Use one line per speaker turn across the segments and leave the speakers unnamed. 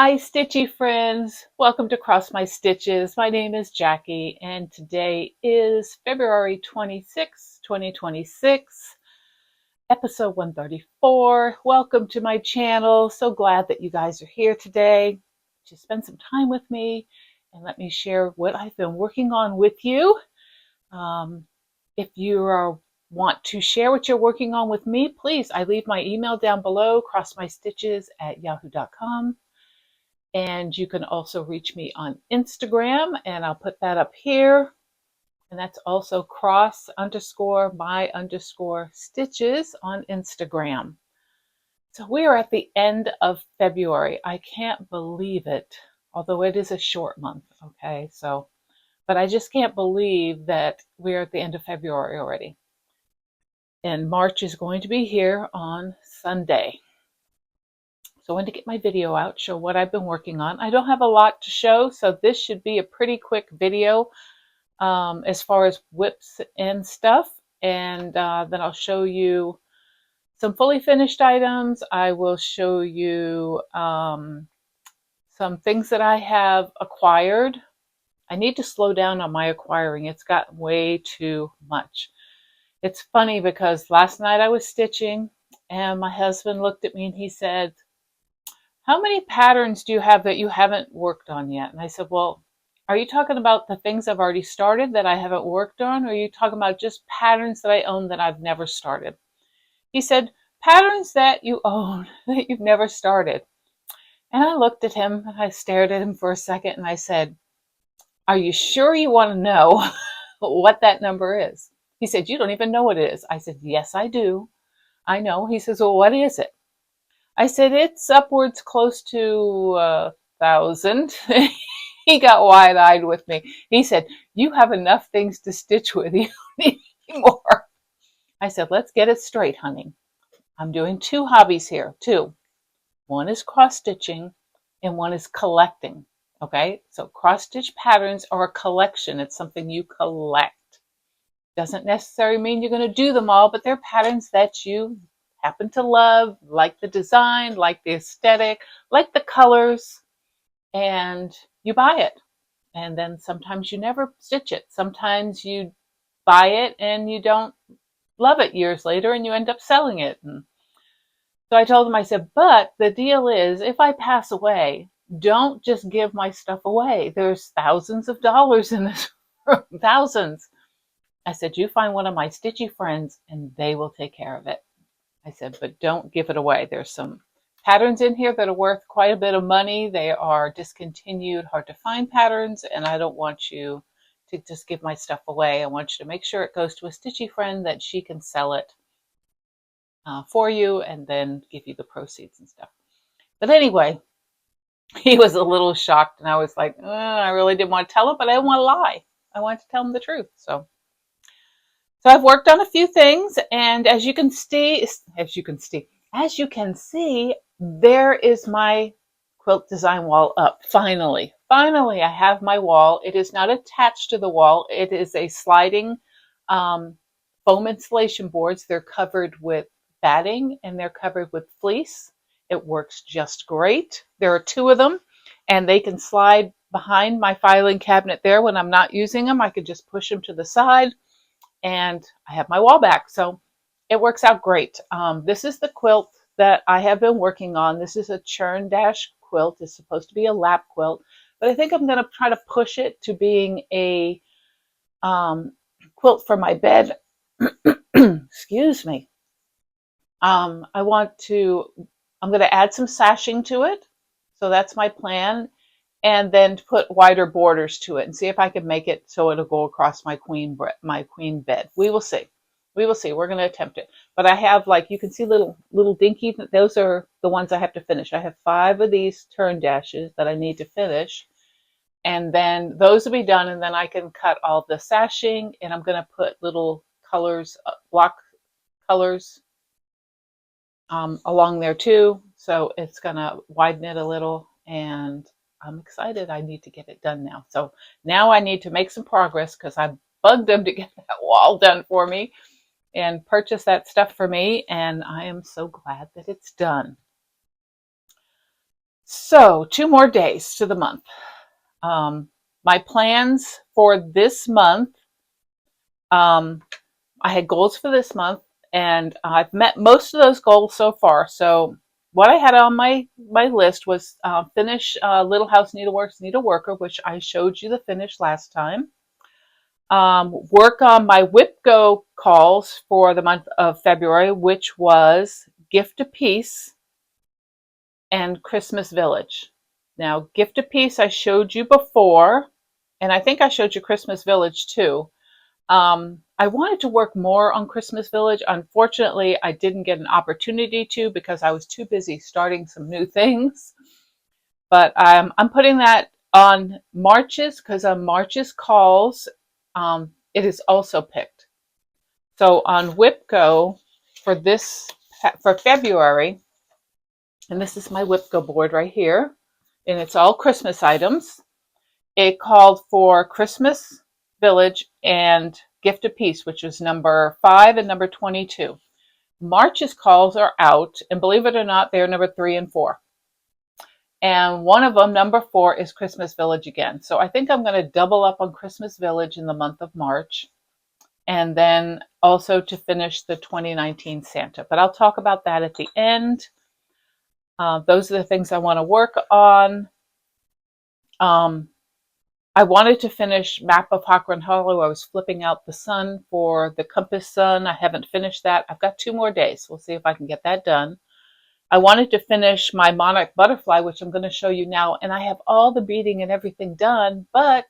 Hi, Stitchy friends. Welcome to Cross My Stitches. My name is Jackie, and today is February 26, 2026, episode 134. Welcome to my channel. So glad that you guys are here today to spend some time with me and let me share what I've been working on with you. If you want to share what you're working on with me, please, I leave my email down below, crossmystitches@yahoo.com. And you can also reach me on Instagram, and I'll put that up here. And that's also cross_my_stitches on Instagram. So we are at the end of February. I can't believe it, although it is a short month, okay? But I just can't believe that we're at the end of February already. And March is going to be here on Sunday. So I wanted to get my video out, show what I've been working on. I don't have a lot to show, so this should be a pretty quick video as far as whips and stuff. And then I'll show you some fully finished items. I will show you some things that I have acquired. I need to slow down on my acquiring. It's gotten way too much. It's funny because last night I was stitching and my husband looked at me and he said, "How many patterns do you have that you haven't worked on yet?" And I said, "Well, are you talking about the things I've already started that I haven't worked on? Or are you talking about just patterns that I own that I've never started?" He said, "Patterns that you own that you've never started." And I looked at him and I stared at him for a second and I said, "Are you sure you want to know what that number is?" He said, "You don't even know what it is." I said, "Yes, I do. I know." He says, "Well, what is it?" I said, "It's upwards close to 1,000. He got wide-eyed with me. He said, "You have enough things to stitch with. You don't need any more." I said, "Let's get it straight, honey. I'm doing two hobbies here, two. One is cross-stitching and one is collecting. Okay? So cross-stitch patterns are a collection. It's something you collect. Doesn't necessarily mean you're going to do them all, but they're patterns that you happen to love, like the design, like the aesthetic, like the colors, and you buy it. And then sometimes you never stitch it. Sometimes you buy it and you don't love it years later and you end up selling it. And so I told him, I said, "But the deal is, if I pass away, don't just give my stuff away. There's thousands of dollars in this room, thousands." I said, "You find one of my stitchy friends and they will take care of it." I said, "But don't give it away. There's some patterns in here that are worth quite a bit of money. They are discontinued, hard to find patterns, and I don't want you to just give my stuff away. I want you to make sure it goes to a stitchy friend that she can sell it for you and then give you the proceeds and stuff." But anyway, he was a little shocked, and I was like, I really didn't want to tell him, but I didn't want to lie. I wanted to tell him the truth. So I've worked on a few things, and as you can see, there is my quilt design wall up. Finally, I have my wall. It is not attached to the wall. It is a sliding foam insulation boards. They're covered with batting and they're covered with fleece. It works just great. There are two of them, and they can slide behind my filing cabinet there when I'm not using them. I could just push them to the side and I have my wall back. So it works out great. This is the quilt that I have been working on. This is a churn dash quilt. It's supposed to be a lap quilt, but I think I'm going to try to push it to being a quilt for my bed. Excuse me. I'm going to add some sashing to it. So that's my plan. And then put wider borders to it and see if I can make it so it'll go across my queen bed. We will see. We will see. We're going to attempt it. But I have, like, you can see little dinky, those are the ones I have to finish. I have 5 of these turn dashes that I need to finish. And then those will be done, and then I can cut all the sashing, and I'm going to put little colors, block colors along there too. So it's going to widen it a little, and I'm excited. I need to get it done now. So now I need to make some progress because I bugged them to get that wall done for me and purchase that stuff for me. And I am so glad that it's done. So 2 more days to the month. My plans for this month, I had goals for this month, and I've met most of those goals so far. So what I had on my list was finish Little House Needleworks Needleworker, which I showed you the finish last time. Work on my WIPGO calls for the month of February, which was Gift a Piece and Christmas Village. Now, Gift a Piece I showed you before, and I think I showed you Christmas Village too. I wanted to work more on Christmas Village. Unfortunately, I didn't get an opportunity to because I was too busy starting some new things. But I'm putting that on March's, because on March's calls, it is also picked. So on WIPGO for February, and this is my WIPGO board right here, and it's all Christmas items. It called for Christmas Village and Gift a Piece, which was number 5 and number 22. March's calls are out, and believe it or not, they're number 3 and 4. And one of them, number 4, is Christmas Village again. So I think I'm going to double up on Christmas Village in the month of March, and then also to finish the 2019 Santa. But I'll talk about that at the end. Those are the things I want to work on. I wanted to finish Map of Hawkrun Hollow. I was flipping out the sun for the Compass Sun. I haven't finished that. I've got 2 more days. We'll see if I can get that done. I wanted to finish my Monarch Butterfly, which I'm going to show you now. And I have all the beading and everything done, but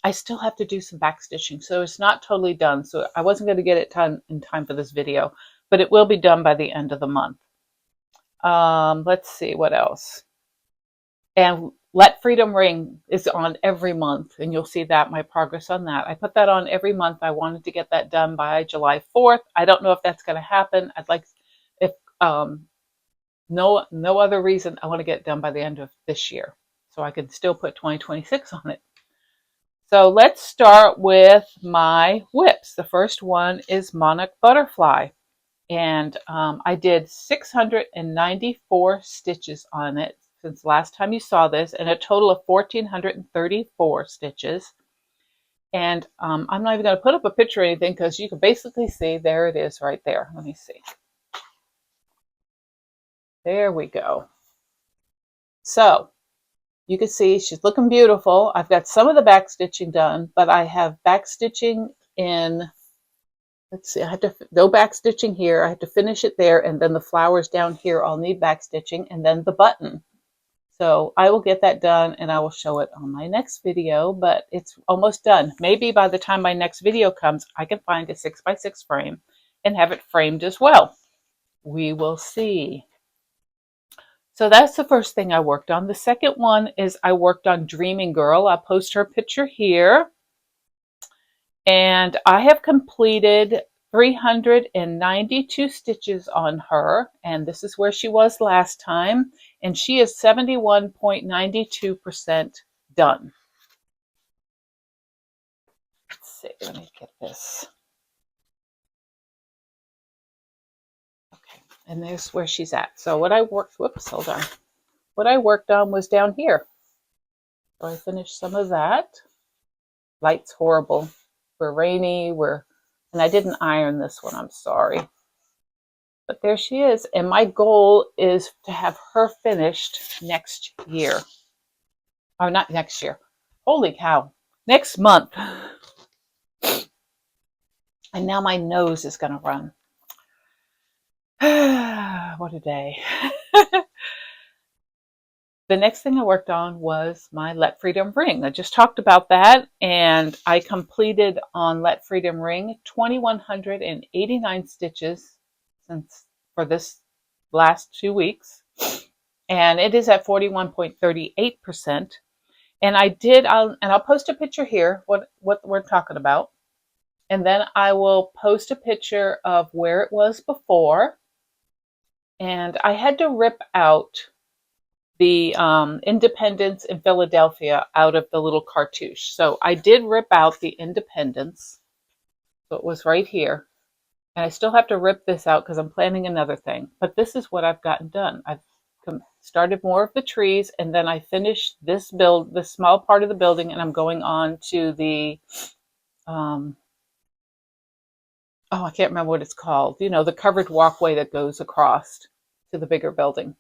I still have to do some backstitching. So it's not totally done. So I wasn't going to get it done in time for this video, but it will be done by the end of the month. Let's see what else. And Let Freedom Ring is on every month, and you'll see that, my progress on that. I put that on every month. I wanted to get that done by July 4th. I don't know if that's going to happen. I'd like, if no other reason, I want to get it done by the end of this year, so I can still put 2026 on it. So let's start with my whips. The first one is Monarch Butterfly, and I did 694 stitches on it since last time you saw this, and a total of 1,434 stitches. And I'm not even going to put up a picture or anything because you can basically see, there it is right there. Let me see. There we go. So you can see she's looking beautiful. I've got some of the back stitching done, but I have back stitching in, let's see, I have to, no back stitching here. I have to finish it there, and then the flowers down here I'll need back stitching, and then the button. So I will get that done, and I will show it on my next video, but it's almost done. Maybe by the time my next video comes, I can find a 6x6 frame and have it framed as well. We will see. So that's the first thing I worked on. The second one is I worked on Dreaming Girl. I'll post her picture here. And I have completed 392 stitches on her, and this is where she was last time, and she is 71.92% done. Let's see, let me get this. Okay, and there's where she's at. So what I worked, whoops, hold on. What I worked on was down here. So I finished some of that. Light's horrible. We're rainy, and I didn't iron this one, I'm sorry. But there she is, and my goal is to have her finished next year. Or not next year. Holy cow. Next month. And now my nose is going to run. What a day. The next thing I worked on was my Let Freedom Ring. I just talked about that, and I completed on Let Freedom Ring 2,189 stitches for this last 2 weeks, and it is at 41.38%. And I'll post a picture here what we're talking about, and then I will post a picture of where it was before. And I had to rip out the Independence in Philadelphia out of the little cartouche. So I did rip out the Independence. So it was right here. And I still have to rip this out because I'm planning another thing. But this is what I've gotten done. started more of the trees, and then I finished this small part of the building, and I'm going on to the, oh, I can't remember what it's called. You know, the covered walkway that goes across to the bigger building.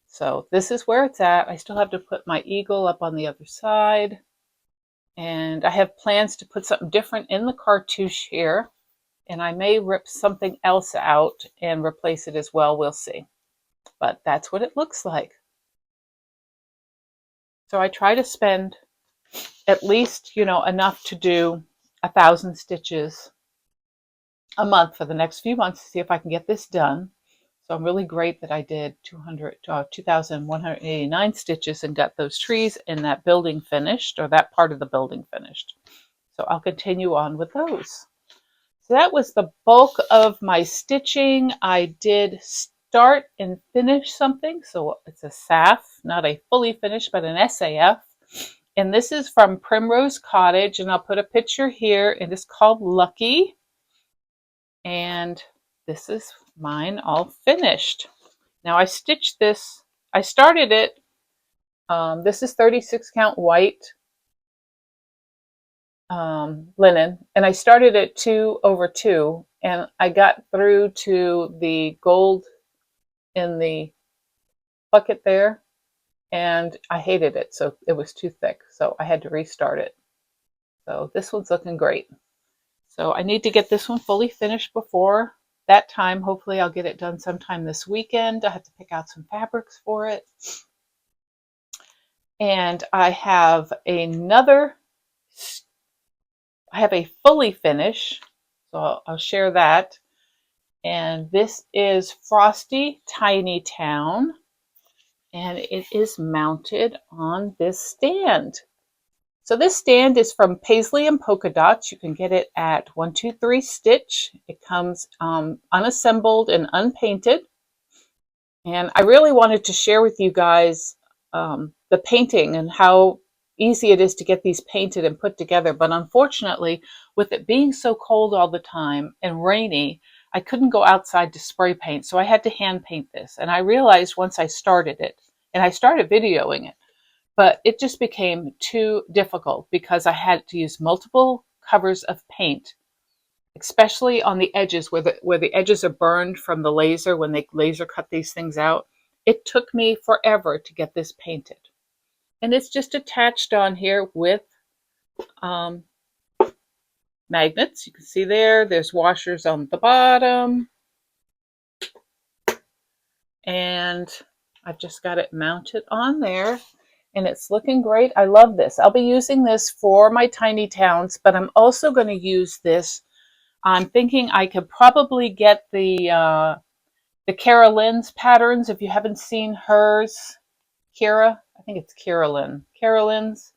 So this is where it's at. I still have to put my eagle up on the other side. And I have plans to put something different in the cartouche here. And I may rip something else out and replace it as well. We'll see. But that's what it looks like. So I try to spend at least, enough to do 1,000 stitches a month for the next few months to see if I can get this done. So I'm really great that I did 2,189 stitches and got those trees in that building finished, or that part of the building finished. So I'll continue on with those. So that was the bulk of my stitching. I did start and finish something. So it's a SAF, not a fully finished, but an SAF. And this is from Primrose Cottage, and I'll put a picture here. It is called Lucky. And this is mine all finished. Now I stitched this, I started it, this is 36 count white linen, and I started at 2/2, and I got through to the gold in the bucket there, and I hated it, so it was too thick, so I had to restart it. So this one's looking great. So I need to get this one fully finished before that time. Hopefully I'll get it done sometime this weekend. I have to pick out some fabrics for it. And I have a fully finish, so I'll share that. And this is Frosty Tiny Town, and it is mounted on this stand. So this stand is from Paisley and Polka Dots. You can get it at 123 Stitch. It comes unassembled and unpainted. And I really wanted to share with you guys the painting and how easy it is to get these painted and put together. But unfortunately, with it being so cold all the time and rainy, I couldn't go outside to spray paint. So I had to hand paint this. And I realized once I started it, and I started videoing it, but it just became too difficult because I had to use multiple covers of paint, especially on the edges where the edges are burned from the laser when they laser cut these things out. It took me forever to get this painted. And it's just attached on here with magnets. You can see there's washers on the bottom. And I've just got it mounted on there. And it's looking great. I love this. I'll be using this for my tiny towns, but I'm also going to use this. I'm thinking I could probably get the Carolyn's patterns. If you haven't seen hers, Kira, I think it's Carolyn's.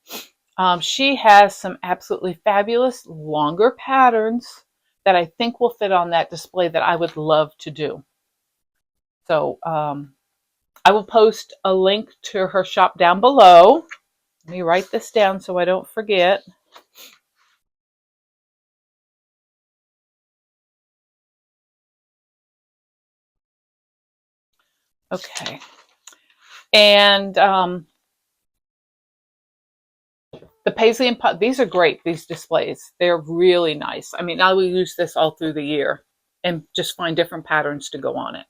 She has some absolutely fabulous longer patterns that I think will fit on that display that I would love to do. So I will post a link to her shop down below. Let me write this down so I don't forget. Okay. And the Paisley and these are great, these displays. They're really nice. I mean, I will use this all through the year and just find different patterns to go on it.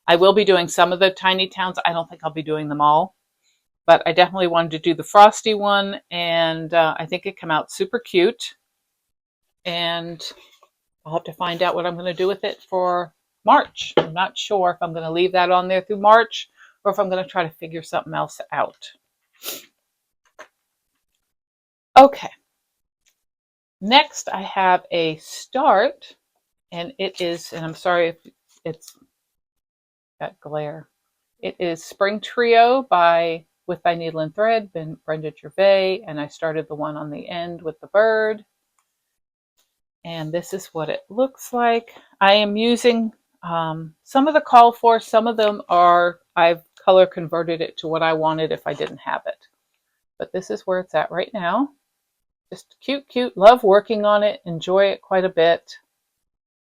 I will be doing some of the tiny towns. I don't think I'll be doing them all, but I definitely wanted to do the Frosty one, and I think it came out super cute. And I'll have to find out what I'm going to do with it for March. I'm not sure if I'm going to leave that on there through March or if I'm going to try to figure something else out. Okay. Next, I have a start, and it is, and I'm sorry if it's got glare. It is Spring Trio by With Thy Needle and Thread, Brenda Gervais, and I started the one on the end with the bird. And this is what it looks like. I am using some of the call for, some of them are, I've color converted it to what I wanted if I didn't have it. But this is where it's at right now. Just cute, cute. Love working on it. Enjoy it quite a bit.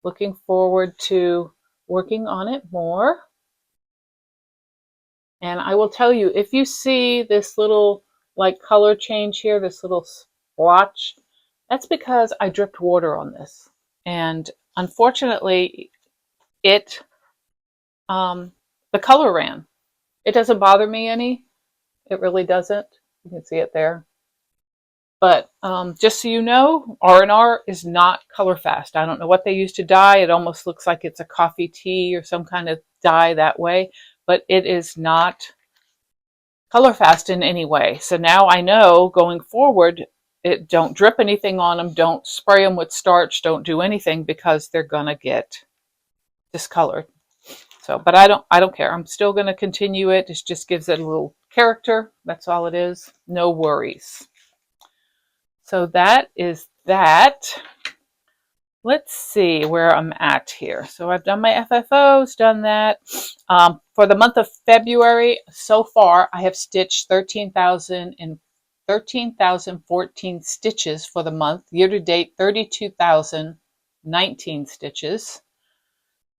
Looking forward to working on it more. And I will tell you, if you see this little like color change here, this little splotch, that's because I dripped water on this. And unfortunately, it the color ran. It doesn't bother me any. It really doesn't. You can see it there. But just so you know, R&R is not color fast. I don't know what they use to dye. It almost looks like it's a coffee tea or some kind of dye that way, but it is not color fast in any way. So now I know going forward, don't drip anything on them. Don't spray them with starch. Don't do anything because they're gonna get discolored. So, but I don't care. I'm still gonna continue it. It just gives it a little character. That's all it is. No worries. So that is that. Let's see where I'm at here. So I've done my FFOs, done that. For the month of February, so far, I have stitched 13,014 stitches for the month. Year to date, 32,019 stitches.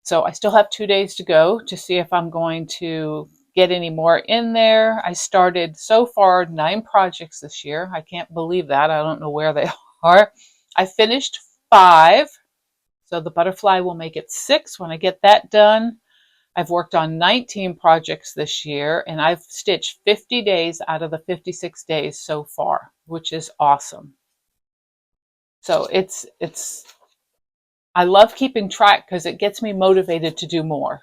So I still have 2 days to go to see if I'm going to get any more in there. I started so far 9 projects this year. I can't believe that. I don't know where they are. I finished 5. So the butterfly will make it 6 when I get that done. I've worked on 19 projects this year, and I've stitched 50 days out of the 56 days so far, which is awesome. So I love keeping track because it gets me motivated to do more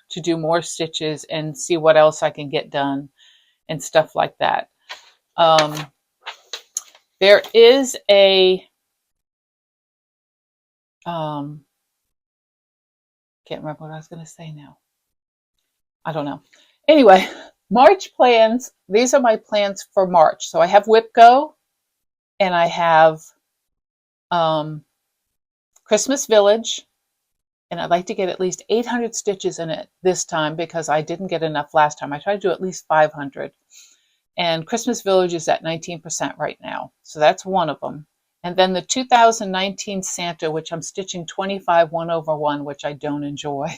stitches and see what else I can get done and stuff like that. There is a can't remember what I was going to say now. I don't know. Anyway, March plans. These are my plans for March. So I have Whip Go and I have Christmas Village. And I'd like to get at least 800 stitches in it this time because I didn't get enough last time. I tried to do at least 500. And Christmas Village is at 19% right now. So that's one of them. And then the 2019 Santa, which I'm stitching 25 1/1, which I don't enjoy.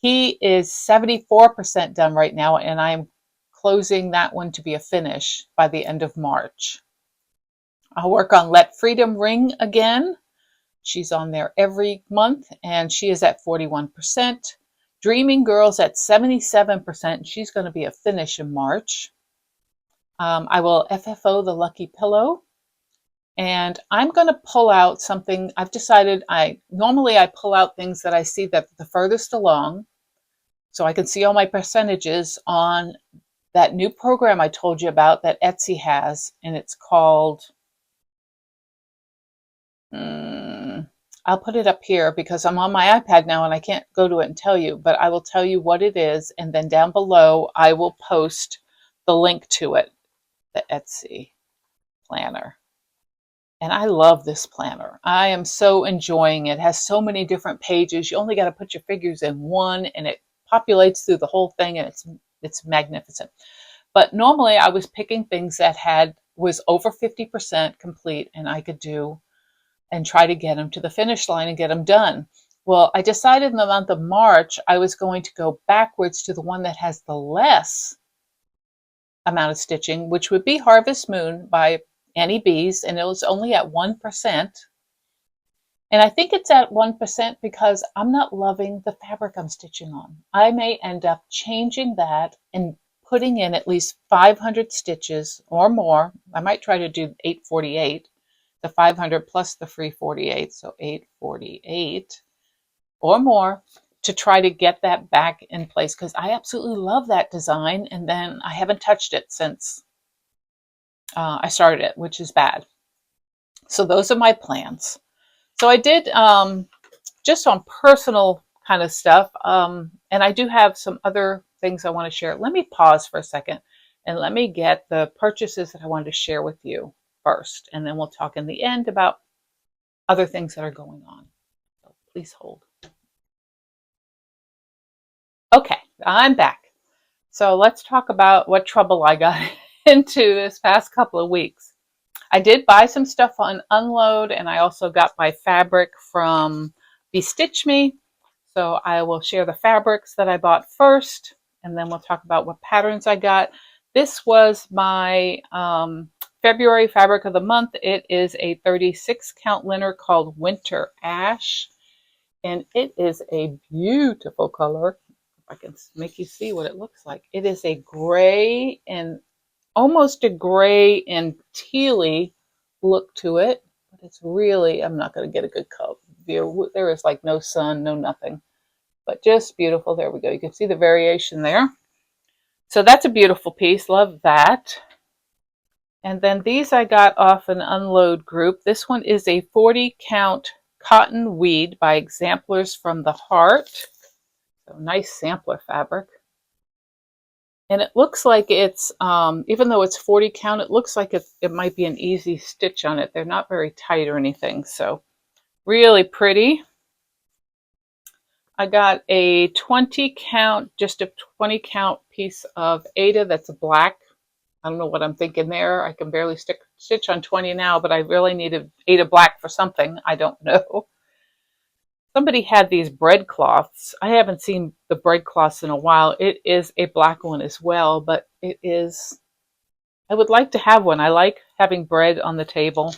He is 74% done right now, and I'm closing that one to be a finish by the end of March. I'll work on Let Freedom Ring again. She's on there every month, and she is at 41%. Dreaming Girls at 77%. She's going to be a finish in March. I will FFO the Lucky Pillow. And I'm going to pull out something. I've decided normally I pull out things that I see that the furthest along, so I can see all my percentages on that new program I told you about that Etsy has, and it's called, I'll put it up here because I'm on my iPad now and I can't go to it and tell you, but I will tell you what it is, and then down below I will post the link to it, the Etsy planner. And I love this planner. I am so enjoying it. It has so many different pages. You only got to put your figures in one and it populates through the whole thing, and it's magnificent. But normally I was picking things that was over 50% complete, and I could do and try to get them to the finish line and get them done. Well, I decided in the month of March I was going to go backwards to the one that has the less amount of stitching, which would be Harvest Moon by Annie Bees, and it was only at 1%. And I think it's at 1% because I'm not loving the fabric I'm stitching on. I may end up changing that and putting in at least 500 stitches or more. I might try to do 848, the 500 plus the free 48, so 848 or more, to try to get that back in place because I absolutely love that design, and then I haven't touched it since I started it, which is bad. So those are my plans. So I did just on personal kind of stuff, and I do have some other things I want to share. Let me pause for a second and let me get the purchases that I wanted to share with you first, and then we'll talk in the end about other things that are going on. So please hold. Okay, I'm back. So let's talk about what trouble I got into this past couple of weeks. I did buy some stuff on Unload, and I also got my fabric from Bestitch Me. So I will share the fabrics that I bought first, and then we'll talk about what patterns I got. This was my February fabric of the month. It is a 36 count linen called Winter Ash, and it is a beautiful color. If I can make you see what it looks like. It is a gray and almost a gray and tealy look to it, but it's really, I'm not going to get a good color view. There is like no sun, no nothing, but just beautiful. There we go. You can see the variation there. So that's a beautiful piece. Love that. And then these I got off an unload group. This one is a 40 count cotton weed by Exemplars from the Heart. So nice sampler fabric. And it looks like it's, even though it's 40 count, it looks like it might be an easy stitch on it. They're not very tight or anything. So really pretty. I got a 20 count, just a 20 count piece of Aida that's black. I don't know what I'm thinking there. I can barely stitch on 20 now, but I really needed Aida black for something. I don't know. Somebody had these bread cloths. I haven't seen the bread cloths in a while. It is a black one as well, but it is, I would like to have one. I like having bread on the table.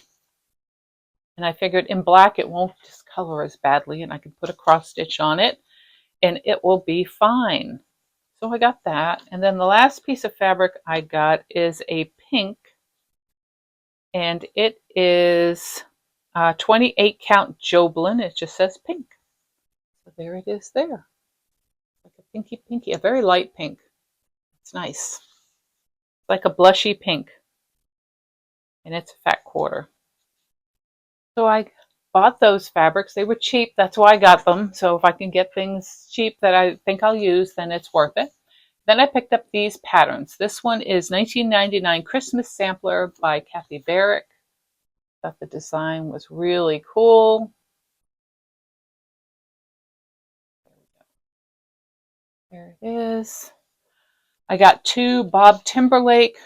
And I figured in black it won't discolor as badly, and I can put a cross stitch on it and it will be fine. So I got that. And then the last piece of fabric I got is a pink, and it is 28 count Joblin. It just says pink. So there it is there. Like a pinky pinky, a very light pink. It's nice. It's like a blushy pink. And it's a fat quarter. So I bought those fabrics. They were cheap. That's why I got them. So if I can get things cheap that I think I'll use, then it's worth it. Then I picked up these patterns. This one is 1999 Christmas Sampler by Kathy Barrick. Thought the design was really cool. There it is. I got two Bob Timberlake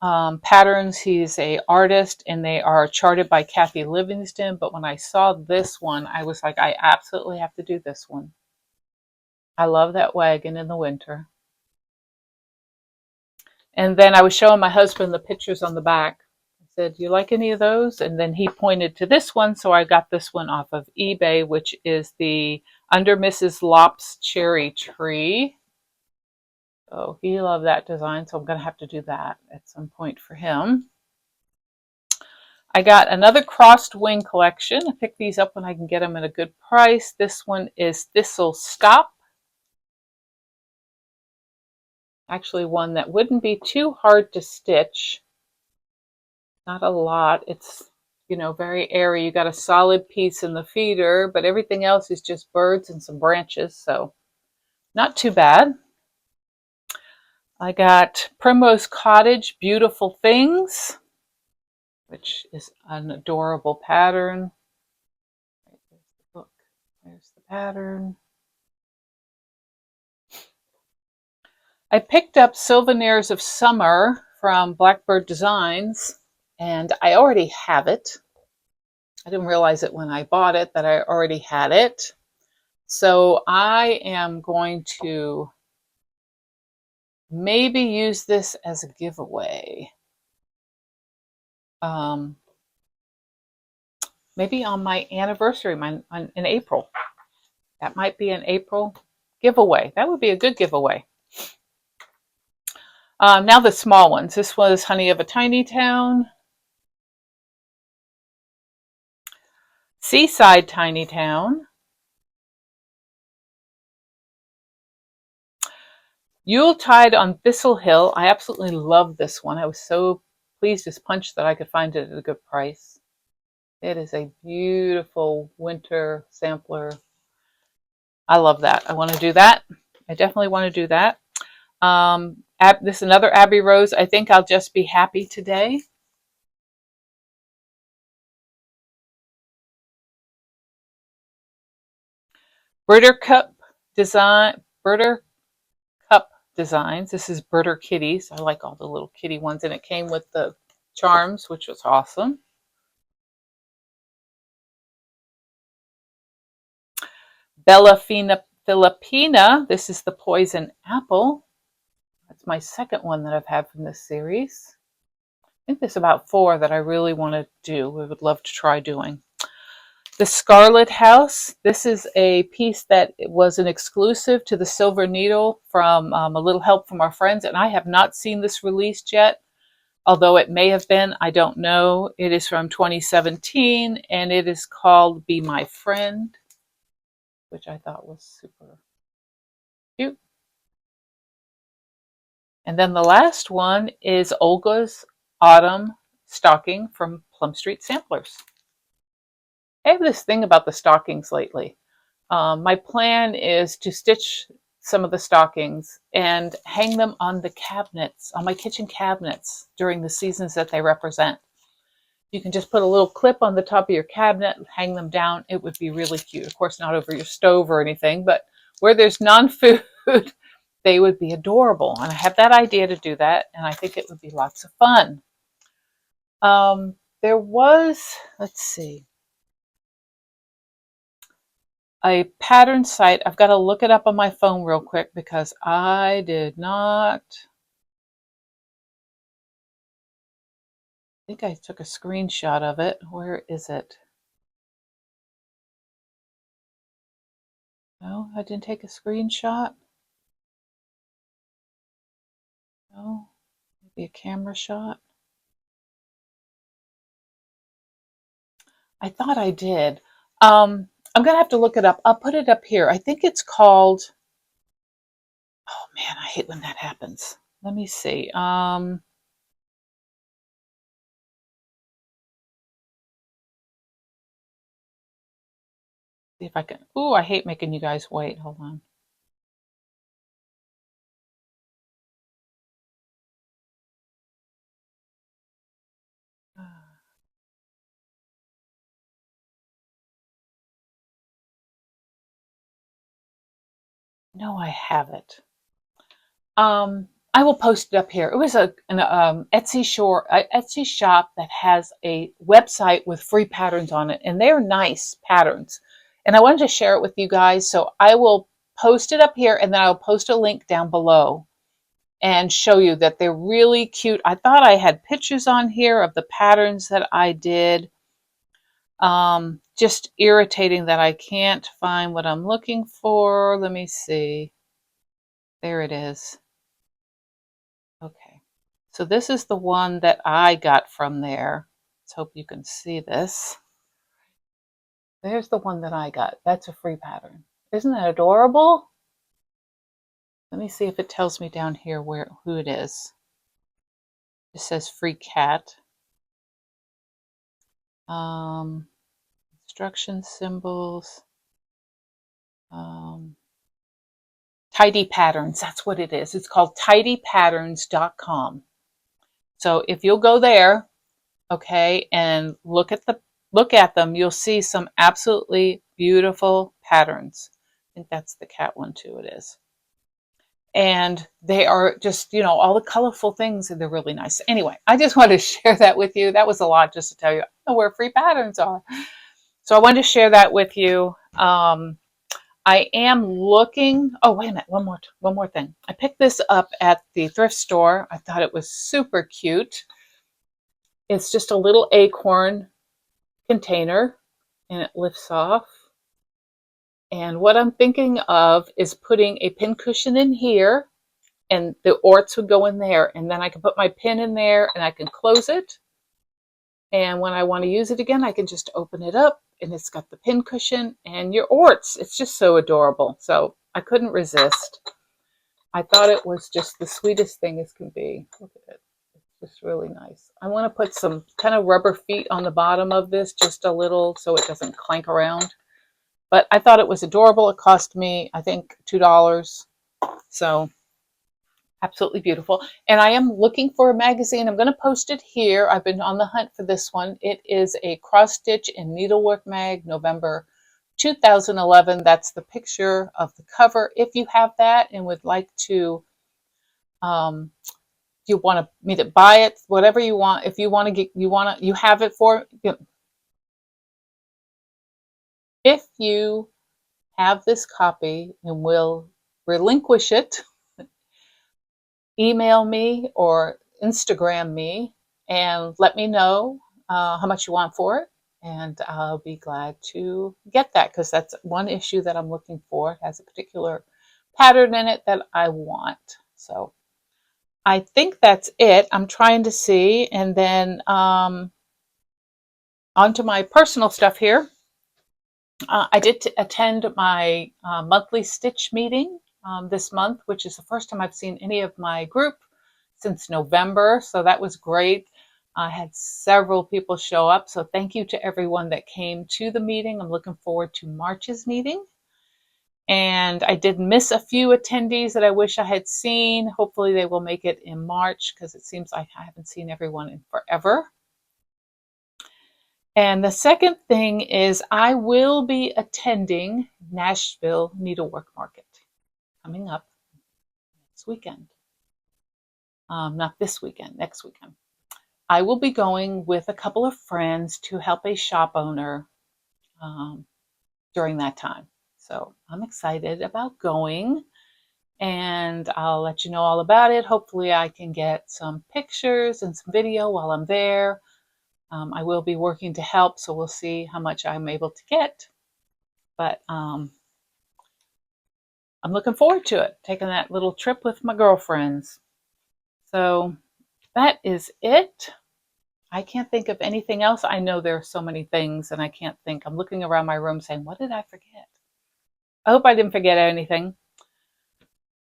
patterns. He's an artist, and they are charted by Kathy Livingston. But when I saw this one, I was like, I absolutely have to do this one. I love that wagon in the winter. And then I was showing my husband the pictures on the back. I said, do you like any of those? And then he pointed to this one, so I got this one off of eBay, which is the Under Mrs. Lopp's Cherry Tree. So he loved that design, so I'm going to have to do that at some point for him. I got another crossed wing collection. I picked these up when I can get them at a good price. This one is Thistle Stop. Actually one that wouldn't be too hard to stitch. Not a lot. It's, you know, very airy. You got a solid piece in the feeder, but everything else is just birds and some branches, so not too bad. I got Primrose Cottage Beautiful Things, which is an adorable pattern. There's the book. There's the pattern. I picked up Souvenirs of Summer from Blackbird Designs, and I already have it. I didn't realize it when I bought it that I already had it. So I am going to maybe use this as a giveaway. Maybe on my anniversary in April. That might be an April giveaway. That would be a good giveaway. Now the small ones. This was Honey of a Tiny Town. Seaside Tiny Town. Yuletide on Thistle Hill. I absolutely love this one. I was so pleased as punch that I could find it at a good price. It is a beautiful winter sampler. I love that. I want to do that. I definitely want to do that. This is another Abbey Rose. I think I'll just be happy today. Buttercup Designs. This is Britter Kitties. I like all the little kitty ones, and it came with the charms, which was awesome. Bella Filipina. This is the Poison Apple. That's my second one that I've had from this series. I think there's about 4 that I really want to do. We would love to try doing. The Scarlet House. This is a piece that was an exclusive to the Silver Needle from A Little Help from Our Friends, and I have not seen this released yet, although it may have been. I don't know. It is from 2017, and it is called Be My Friend, which I thought was super cute. And then the last one is Olga's Autumn Stocking from Plum Street Samplers. I have this thing about the stockings lately. My plan is to stitch some of the stockings and hang them on the cabinets, on my kitchen cabinets during the seasons that they represent. You can just put a little clip on the top of your cabinet and hang them down. It would be really cute. Of course, not over your stove or anything, but where there's non-food, they would be adorable. And I have that idea to do that, and I think it would be lots of fun. There was, let's see, a pattern site. I've got to look it up on my phone real quick because I did not. I think I took a screenshot of it. Where is it? No, I didn't take a screenshot. No, maybe a camera shot. I thought I did. I'm gonna have to look it up. I'll put it up here. I think it's called. Oh man, I hate when that happens. Let me see. See if I can. Ooh, I hate making you guys wait. Hold on. No, I have it. I will post it up here. It was an Etsy shop that has a website with free patterns on it, and they're nice patterns. And I wanted to share it with you guys, so I will post it up here, and then I'll post a link down below and show you that they're really cute. I thought I had pictures on here of the patterns that I did. Just irritating that I can't find what I'm looking for. Let me see. There it is. Okay. So this is the one that I got from there. Let's hope you can see this. There's the one that I got. That's a free pattern. Isn't that adorable? Let me see if it tells me down here who it is. It says free cat. Instruction symbols. Tidy Patterns. That's what it is. It's called tidypatterns.com. So if you'll go there, okay, and look at them, you'll see some absolutely beautiful patterns. I think that's the cat one too, it is. And they are just, all the colorful things, and they're really nice. Anyway, I just wanted to share that with you. That was a lot just to tell you where free patterns are. So I wanted to share that with you. I am looking. Oh, wait a minute. One more thing. I picked this up at the thrift store. I thought it was super cute. It's just a little acorn container, and it lifts off. And what I'm thinking of is putting a pin cushion in here, and the orts would go in there, and then I can put my pin in there, and I can close it. And when I want to use it again, I can just open it up, and it's got the pin cushion and your orts. It's just so adorable. So I couldn't resist. I thought it was just the sweetest thing as can be. Look at it. It's just really nice. I want to put some kind of rubber feet on the bottom of this, just a little, so it doesn't clank around. But I thought it was adorable. It cost me, I think, $2. So absolutely beautiful. And I am looking for a magazine. I'm going to post it here. I've been on the hunt for this one. It is a cross stitch and needlework mag, November 2011. That's the picture of the cover. If you have that and would like to, if you want me to buy it, whatever you want. If you want to get, you have it for. If you have this copy and will relinquish it, email me or Instagram me and let me know how much you want for it. And I'll be glad to get that because that's one issue that I'm looking for. It has a particular pattern in it that I want. So I think that's it. I'm trying to see. And then onto my personal stuff here. I did attend my monthly stitch meeting this month, which is the first time I've seen any of my group since November. So that was great. I had several people show up. So thank you to everyone that came to the meeting. I'm looking forward to March's meeting. And I did miss a few attendees that I wish I had seen. Hopefully they will make it in March because it seems like I haven't seen everyone in forever. And the second thing is I will be attending Nashville Needlework Market coming up next weekend. Not this weekend, next weekend. I will be going with a couple of friends to help a shop owner during that time. So I'm excited about going and I'll let you know all about it. Hopefully I can get some pictures and some video while I'm there. I will be working to help, so we'll see how much I'm able to get. But I'm looking forward to it, taking that little trip with my girlfriends. So that is it. I can't think of anything else. I know there are so many things and I can't think. I'm looking around my room saying, what did I forget? I hope I didn't forget anything.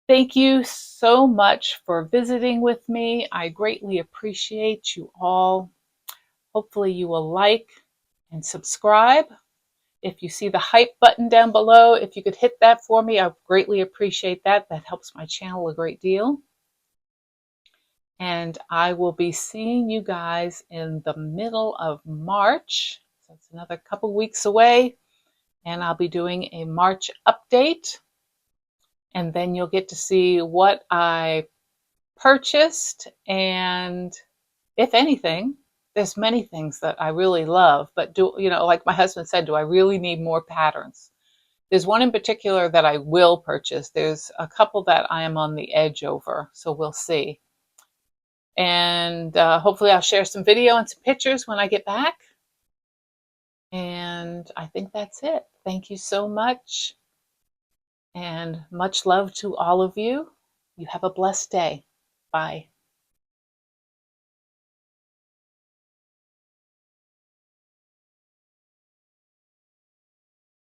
Thank you so much for visiting with me. I greatly appreciate you all. Hopefully you will like and subscribe. If you see the hype button down below, if you could hit that for me, I greatly appreciate that. That helps my channel a great deal. And I will be seeing you guys in the middle of March. So it's another couple weeks away. And I'll be doing a March update. And then you'll get to see what I purchased. And if anything, there's many things that I really love. But like my husband said, do I really need more patterns? There's one in particular that I will purchase. There's a couple that I am on the edge over. So we'll see. And hopefully I'll share some video and some pictures when I get back. And I think that's it. Thank you so much. And much love to all of you. You have a blessed day. Bye.